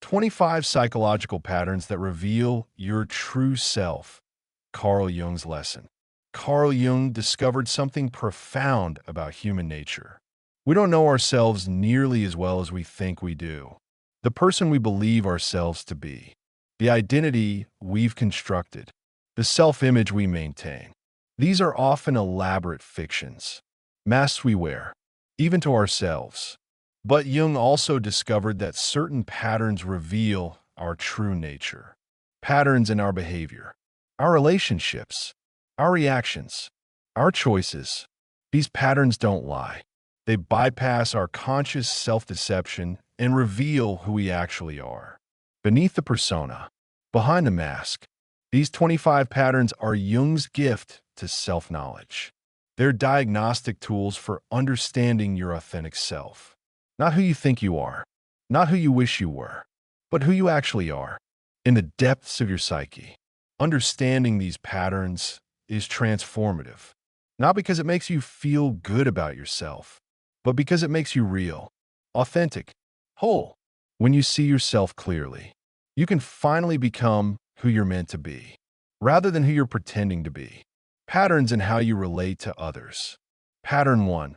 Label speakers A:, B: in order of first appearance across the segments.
A: 25 Psychological Patterns that Reveal Your True Self. Carl Jung's lesson. Carl Jung discovered something profound about human nature. We don't know ourselves nearly as well as we think we do. The person we believe ourselves to be, the identity we've constructed, the self-image we maintain. These are often elaborate fictions, masks we wear, even to ourselves. But Jung also discovered that certain patterns reveal our true nature. Patterns in our behavior, our relationships, our reactions, our choices. These patterns don't lie. They bypass our conscious self-deception and reveal who we actually are. Beneath the persona, behind the mask, these 25 patterns are Jung's gift to self-knowledge. They're diagnostic tools for understanding your authentic self. Not who you think you are, not who you wish you were, but who you actually are, in the depths of your psyche. Understanding these patterns is transformative, not because it makes you feel good about yourself, but because it makes you real, authentic, whole. When you see yourself clearly, you can finally become who you're meant to be, rather than who you're pretending to be. Patterns in how you relate to others. Pattern 1.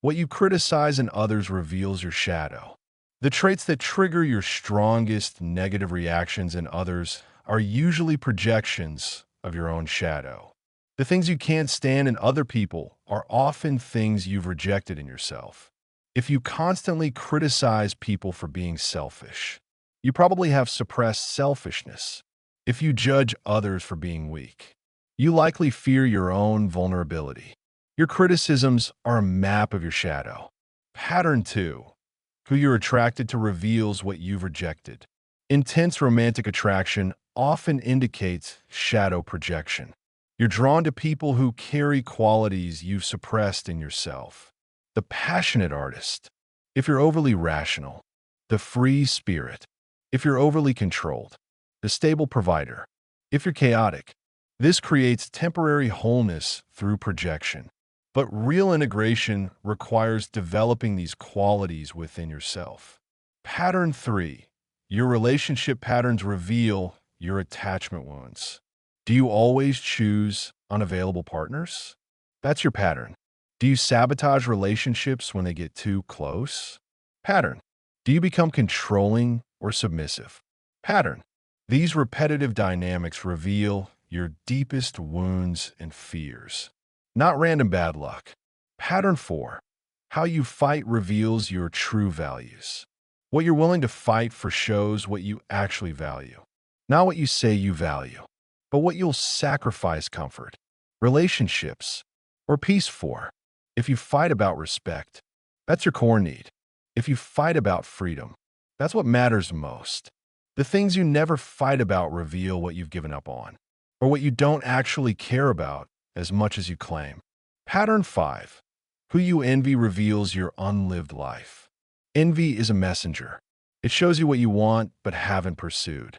A: What you criticize in others reveals your shadow. The traits that trigger your strongest negative reactions in others are usually projections of your own shadow. The things you can't stand in other people are often things you've rejected in yourself. If you constantly criticize people for being selfish, you probably have suppressed selfishness. If you judge others for being weak, you likely fear your own vulnerability. Your criticisms are a map of your shadow. Pattern 2. Who you're attracted to reveals what you've rejected. Intense romantic attraction often indicates shadow projection. You're drawn to people who carry qualities you've suppressed in yourself. The passionate artist. If you're overly rational. The free spirit. If you're overly controlled. The stable provider. If you're chaotic. This creates temporary wholeness through projection. But real integration requires developing these qualities within yourself. Pattern 3. Your relationship patterns reveal your attachment wounds. Do you always choose unavailable partners? That's your pattern. Do you sabotage relationships when they get too close? Pattern. Do you become controlling or submissive? Pattern. These repetitive dynamics reveal your deepest wounds and fears. Not random bad luck. Pattern 4. How you fight reveals your true values. What you're willing to fight for shows what you actually value. Not what you say you value, but what you'll sacrifice comfort, relationships, or peace for. If you fight about respect, that's your core need. If you fight about freedom, that's what matters most. The things you never fight about reveal what you've given up on, or what you don't actually care about as much as you claim. Pattern 5. Who you envy reveals your unlived life. Envy is a messenger. It shows you what you want but haven't pursued.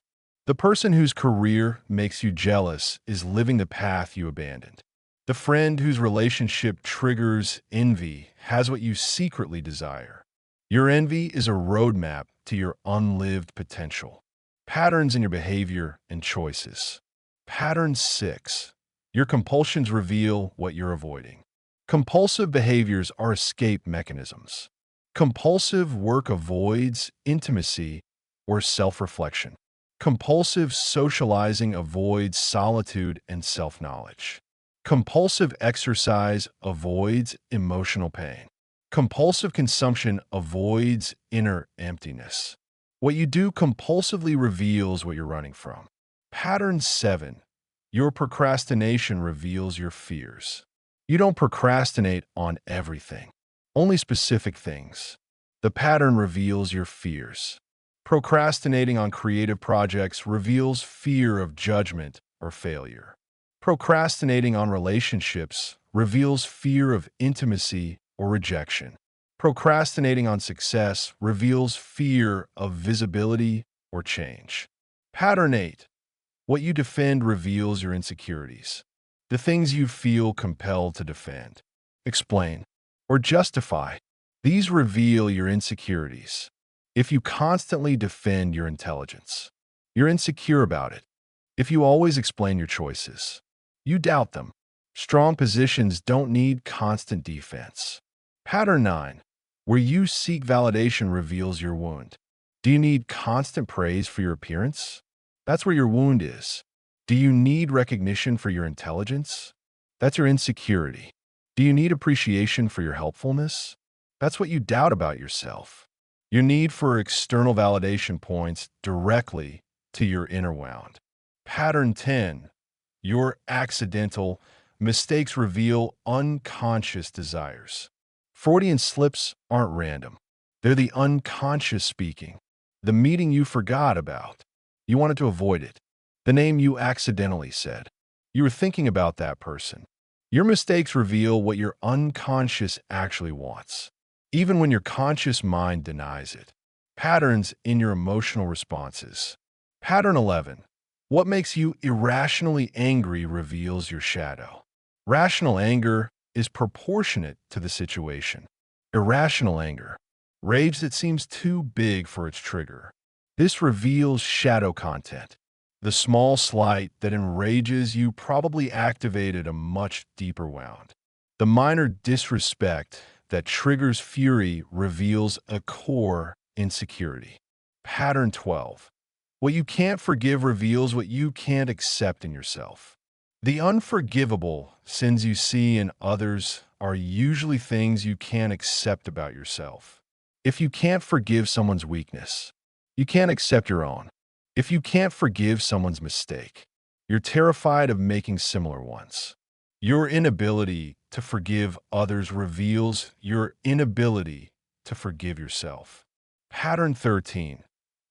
A: The person whose career makes you jealous is living the path you abandoned. The friend whose relationship triggers envy has what you secretly desire. Your envy is a roadmap to your unlived potential. Patterns in your behavior and choices. Pattern 6. Your compulsions reveal what you're avoiding. Compulsive behaviors are escape mechanisms. Compulsive work avoids intimacy or self-reflection. Compulsive socializing avoids solitude and self-knowledge. Compulsive exercise avoids emotional pain. Compulsive consumption avoids inner emptiness. What you do compulsively reveals what you're running from. Pattern 7. Your procrastination reveals your fears. You don't procrastinate on everything, only specific things. The pattern reveals your fears. Procrastinating on creative projects reveals fear of judgment or failure. Procrastinating on relationships reveals fear of intimacy or rejection. Procrastinating on success reveals fear of visibility or change. Pattern 8. What you defend reveals your insecurities. The things you feel compelled to defend, explain, or justify. These reveal your insecurities. If you constantly defend your intelligence, you're insecure about it. If you always explain your choices, you doubt them. Strong positions don't need constant defense. Pattern 9, where you seek validation reveals your wound. Do you need constant praise for your appearance? That's where your wound is. Do you need recognition for your intelligence? That's your insecurity. Do you need appreciation for your helpfulness? That's what you doubt about yourself. Your need for external validation points directly to your inner wound. Pattern 10, your accidental mistakes reveal unconscious desires. Freudian slips aren't random. They're the unconscious speaking. The meeting you forgot about. You wanted to avoid it. The name you accidentally said. You were thinking about that person. Your mistakes reveal what your unconscious actually wants, even when your conscious mind denies it. Patterns in your emotional responses. Pattern 11. What makes you irrationally angry reveals your shadow. Rational anger is proportionate to the situation. Irrational anger. Rage that seems too big for its trigger. This reveals shadow content. The small slight that enrages you probably activated a much deeper wound. The minor disrespect that triggers fury reveals a core insecurity. Pattern 12. What you can't forgive reveals what you can't accept in yourself. The unforgivable sins you see in others are usually things you can't accept about yourself. If you can't forgive someone's weakness, you can't accept your own. If you can't forgive someone's mistake, you're terrified of making similar ones. Your inability to forgive others reveals your inability to forgive yourself. Pattern 13.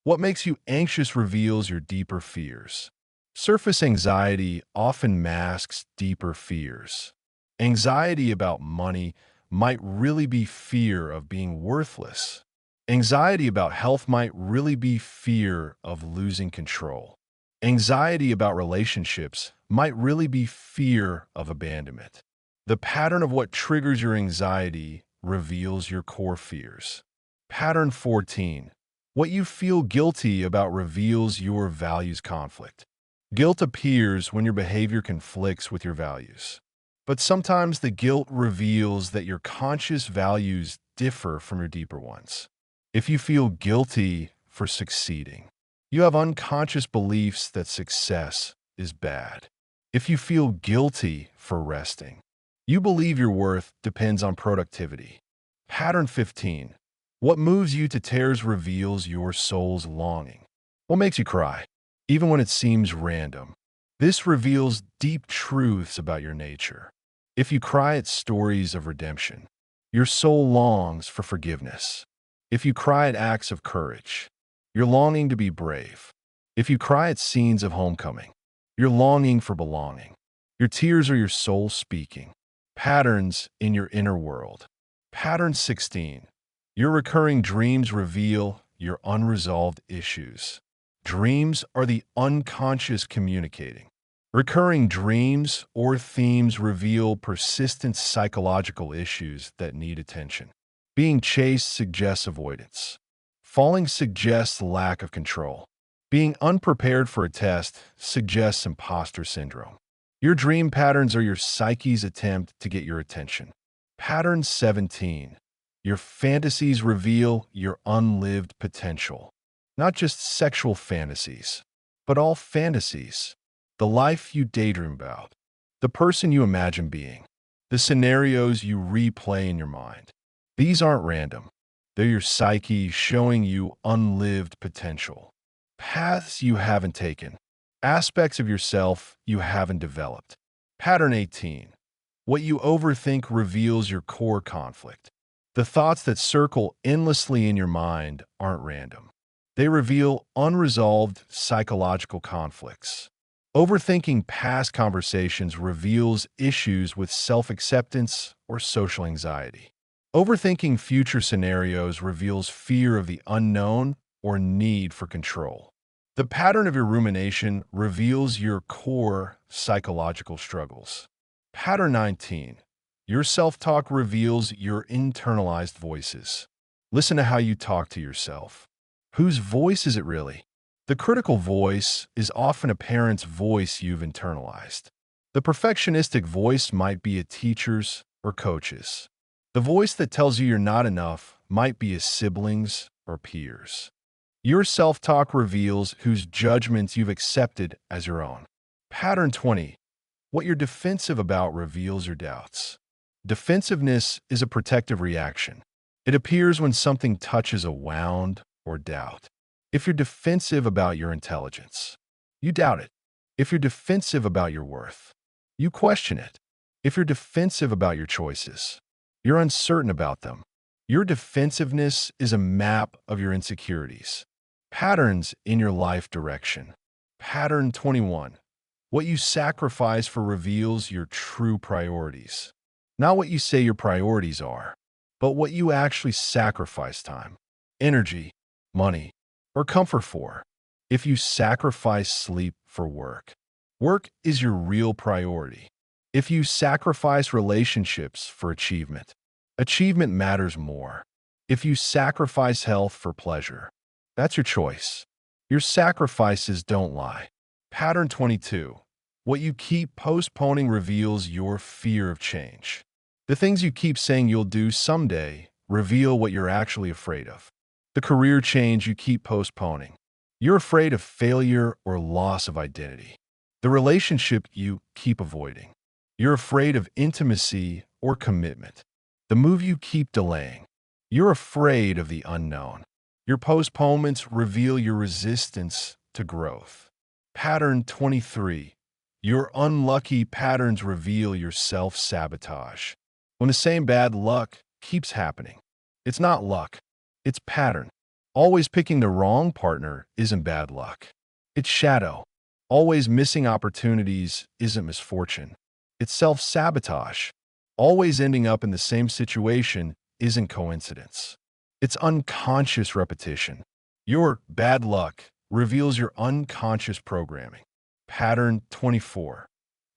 A: What makes you anxious reveals your deeper fears. Surface anxiety often masks deeper fears. Anxiety about money might really be fear of being worthless. Anxiety about health might really be fear of losing control. Anxiety about relationships might really be fear of abandonment. The pattern of what triggers your anxiety reveals your core fears. Pattern 14. What you feel guilty about reveals your values conflict. Guilt appears when your behavior conflicts with your values. But sometimes the guilt reveals that your conscious values differ from your deeper ones. If you feel guilty for succeeding, you have unconscious beliefs that success is bad. If you feel guilty for resting, you believe your worth depends on productivity. Pattern 15. What moves you to tears reveals your soul's longing. What makes you cry, even when it seems random? This reveals deep truths about your nature. If you cry at stories of redemption, your soul longs for forgiveness. If you cry at acts of courage, you're longing to be brave. If you cry at scenes of homecoming, you're longing for belonging. Your tears are your soul speaking. Patterns in your inner world. Pattern 16. Your recurring dreams reveal your unresolved issues. Dreams are the unconscious communicating. Recurring dreams or themes reveal persistent psychological issues that need attention. Being chased suggests avoidance. Falling suggests lack of control. Being unprepared for a test suggests imposter syndrome. Your dream patterns are your psyche's attempt to get your attention. Pattern 17. Your fantasies reveal your unlived potential. Not just sexual fantasies, but all fantasies. The life you daydream about. The person you imagine being. The scenarios you replay in your mind. These aren't random. They're your psyche showing you unlived potential. Paths you haven't taken. Aspects of yourself you haven't developed. Pattern 18. What you overthink reveals your core conflict. The thoughts that circle endlessly in your mind aren't random. They reveal unresolved psychological conflicts. Overthinking past conversations reveals issues with self-acceptance or social anxiety. Overthinking future scenarios reveals fear of the unknown or need for control. The pattern of your rumination reveals your core psychological struggles. Pattern 19. Your self-talk reveals your internalized voices. Listen to how you talk to yourself. Whose voice is it really? The critical voice is often a parent's voice you've internalized. The perfectionistic voice might be a teacher's or coach's. The voice that tells you you're not enough might be a sibling's or peers. Your self-talk reveals whose judgments you've accepted as your own. Pattern 20. What you're defensive about reveals your doubts. Defensiveness is a protective reaction. It appears when something touches a wound or doubt. If you're defensive about your intelligence, you doubt it. If you're defensive about your worth, you question it. If you're defensive about your choices, you're uncertain about them. Your defensiveness is a map of your insecurities. Patterns in your life direction. Pattern 21. What you sacrifice for reveals your true priorities. Not what you say your priorities are, but what you actually sacrifice time, energy, money, or comfort for. If you sacrifice sleep for work, work is your real priority. If you sacrifice relationships for achievement, achievement matters more. If you sacrifice health for pleasure, that's your choice. Your sacrifices don't lie. Pattern 22. What you keep postponing reveals your fear of change. The things you keep saying you'll do someday reveal what you're actually afraid of. The career change you keep postponing. You're afraid of failure or loss of identity. The relationship you keep avoiding. You're afraid of intimacy or commitment. The move you keep delaying. You're afraid of the unknown. Your postponements reveal your resistance to growth. Pattern 23. Your unlucky patterns reveal your self-sabotage. When the same bad luck keeps happening, it's not luck, it's pattern. Always picking the wrong partner isn't bad luck. It's shadow. Always missing opportunities isn't misfortune. It's self-sabotage. Always ending up in the same situation isn't coincidence. It's unconscious repetition. Your bad luck reveals your unconscious programming. Pattern 24.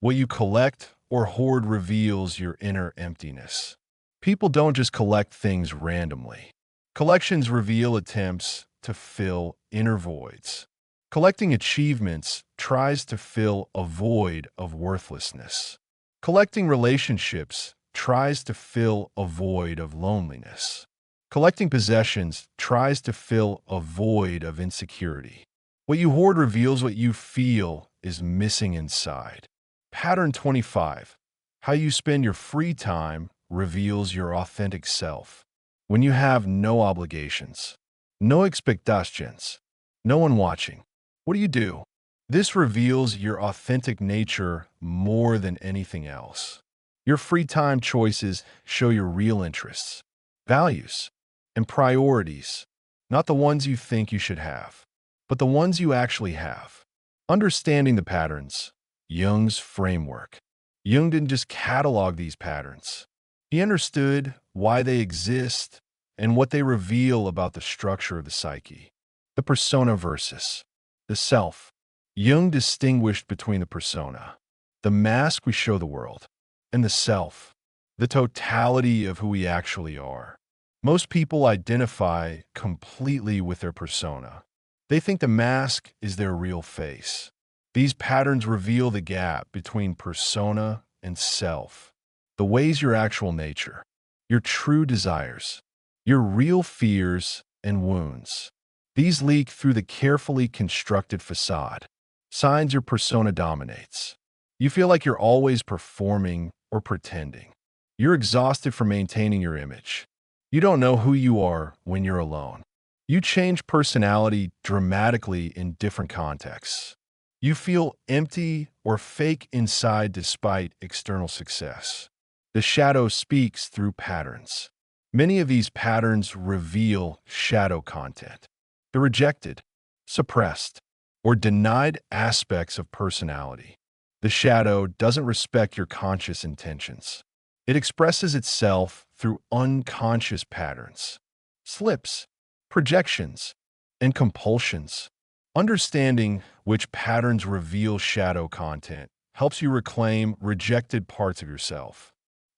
A: What you collect or hoard reveals your inner emptiness. People don't just collect things randomly. Collections reveal attempts to fill inner voids. Collecting achievements tries to fill a void of worthlessness. Collecting relationships tries to fill a void of loneliness. Collecting possessions tries to fill a void of insecurity. What you hoard reveals what you feel is missing inside. Pattern 25. How you spend your free time reveals your authentic self. When you have no obligations, no expectations, no one watching, what do? This reveals your authentic nature more than anything else. Your free time choices show your real interests, values, and priorities, not the ones you think you should have, but the ones you actually have. Understanding the patterns. Jung's framework. Jung didn't just catalog these patterns. He understood why they exist and what they reveal about the structure of the psyche. The persona versus the self. Jung distinguished between the persona, the mask we show the world, and the self, the totality of who we actually are. Most people identify completely with their persona. They think the mask is their real face. These patterns reveal the gap between persona and self, the ways your actual nature, your true desires, your real fears and wounds. These leak through the carefully constructed facade, signs your persona dominates. You feel like you're always performing or pretending. You're exhausted from maintaining your image. You don't know who you are when you're alone. You change personality dramatically in different contexts. You feel empty or fake inside despite external success. The shadow speaks through patterns. Many of these patterns reveal shadow content, the rejected, suppressed, or denied aspects of personality. The shadow doesn't respect your conscious intentions. It expresses itself through unconscious patterns, slips, projections, and compulsions. Understanding which patterns reveal shadow content helps you reclaim rejected parts of yourself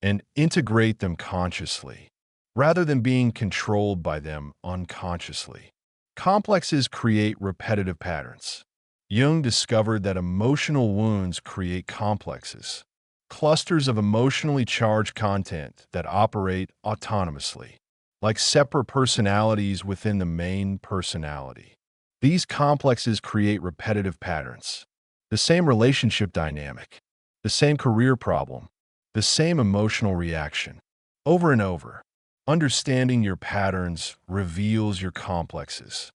A: and integrate them consciously, rather than being controlled by them unconsciously. Complexes create repetitive patterns. Jung discovered that emotional wounds create complexes, clusters of emotionally charged content that operate autonomously, like separate personalities within the main personality. These complexes create repetitive patterns. The same relationship dynamic, the same career problem, the same emotional reaction, over and over. Understanding your patterns reveals your complexes,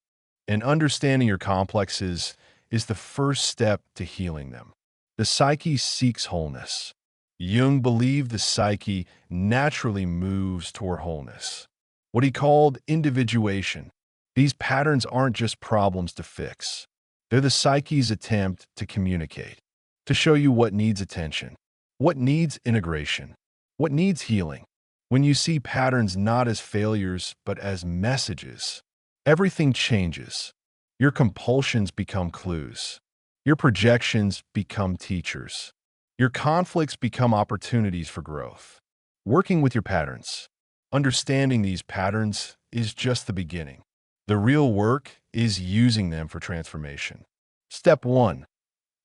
A: and understanding your complexes is the first step to healing them. The psyche seeks wholeness. Jung believed the psyche naturally moves toward wholeness, what he called individuation. These patterns aren't just problems to fix. They're the psyche's attempt to communicate, to show you what needs attention, what needs integration, what needs healing. When you see patterns not as failures but as messages, everything changes. Your compulsions become clues. Your projections become teachers. Your conflicts become opportunities for growth. Working with your patterns, understanding these patterns is just the beginning. The real work is using them for transformation. Step 1.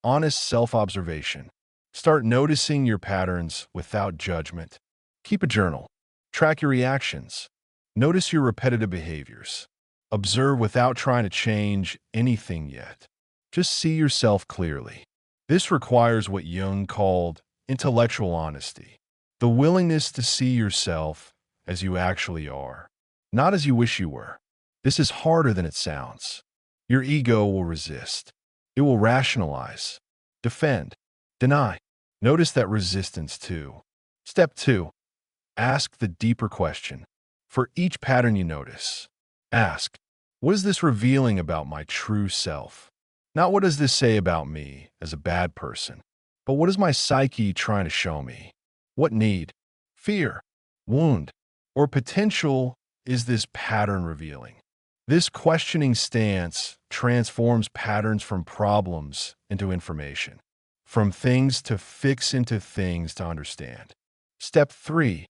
A: Honest self-observation. Start noticing your patterns without judgment. Keep a journal. Track your reactions. Notice your repetitive behaviors. Observe without trying to change anything yet. Just see yourself clearly. This requires what Jung called intellectual honesty, the willingness to see yourself as you actually are, not as you wish you were. This is harder than it sounds. Your ego will resist. It will rationalize, defend, deny. Notice that resistance too. Step 2. Ask the deeper question. For each pattern you notice, ask, what is this revealing about my true self? Not what does this say about me as a bad person, but what is my psyche trying to show me? What need, fear, wound, or potential is this pattern revealing? This questioning stance transforms patterns from problems into information, from things to fix into things to understand. Step 3.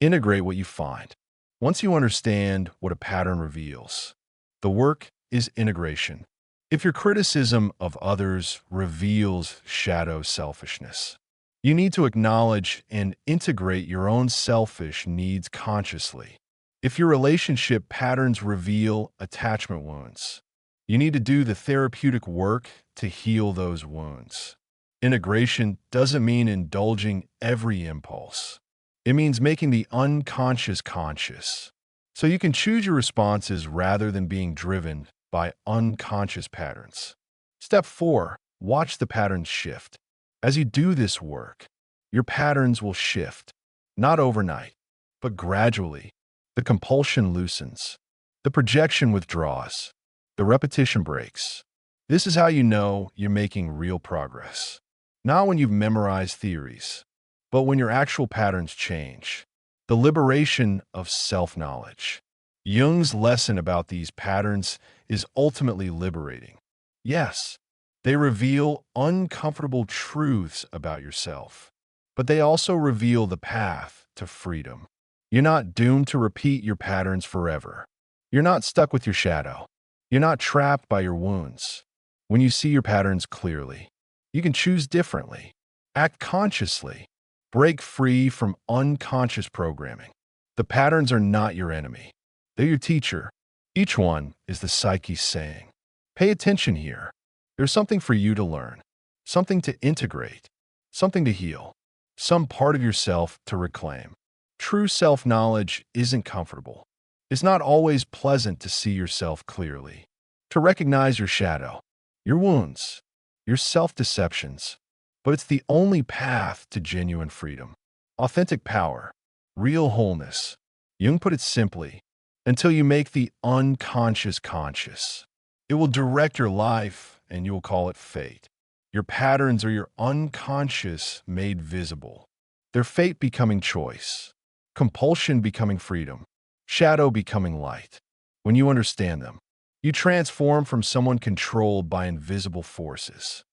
A: Integrate what you find. Once you understand what a pattern reveals, the work is integration. If your criticism of others reveals shadow selfishness, you need to acknowledge and integrate your own selfish needs consciously. If your relationship patterns reveal attachment wounds, you need to do the therapeutic work to heal those wounds. Integration doesn't mean indulging every impulse. It means making the unconscious conscious, so you can choose your responses rather than being driven by unconscious patterns. Step 4. Watch the patterns shift. As you do this work, your patterns will shift, not overnight, but gradually. The compulsion loosens. The projection withdraws. The repetition breaks. This is how you know you're making real progress. Not when you've memorized theories, but when your actual patterns change. The liberation of self-knowledge. Jung's lesson about these patterns is ultimately liberating. Yes, they reveal uncomfortable truths about yourself, but they also reveal the path to freedom. You're not doomed to repeat your patterns forever. You're not stuck with your shadow. You're not trapped by your wounds. When you see your patterns clearly, you can choose differently, act consciously, break free from unconscious programming. The patterns are not your enemy. They're your teacher. Each one is the psyche's saying, pay attention here. There's something for you to learn, something to integrate, something to heal, some part of yourself to reclaim. True self-knowledge isn't comfortable. It's not always pleasant to see yourself clearly, to recognize your shadow, your wounds, your self-deceptions. But it's the only path to genuine freedom, authentic power, real wholeness. Jung put it simply, until you make the unconscious conscious. It will direct your life, and you will call it fate. Your patterns are your unconscious made visible. Their fate becoming choice, compulsion becoming freedom, shadow becoming light. When you understand them, you transform from someone controlled by invisible forces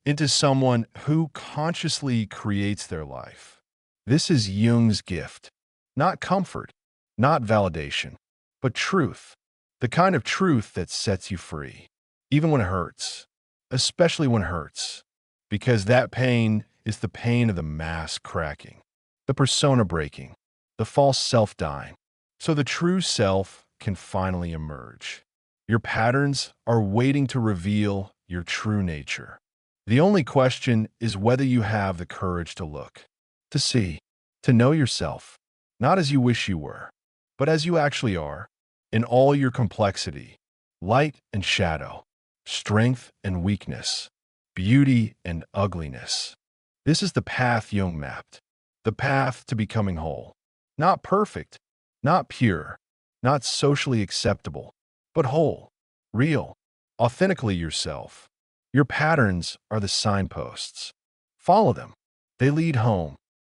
A: into someone who consciously creates their life. This is Jung's gift, not comfort, not validation, but truth. The kind of truth that sets you free, even when it hurts, especially when it hurts, because that pain is the pain of the mask cracking, the persona breaking, the false self dying. So the true self can finally emerge. Your patterns are waiting to reveal your true nature. The only question is whether you have the courage to look, to see, to know yourself, not as you wish you were, but as you actually are, in all your complexity, light and shadow, strength and weakness, beauty and ugliness. This is the path Jung mapped, the path to becoming whole. Not perfect, not pure, not socially acceptable, but whole, real, authentically yourself. Your patterns are the signposts. Follow them. They lead home.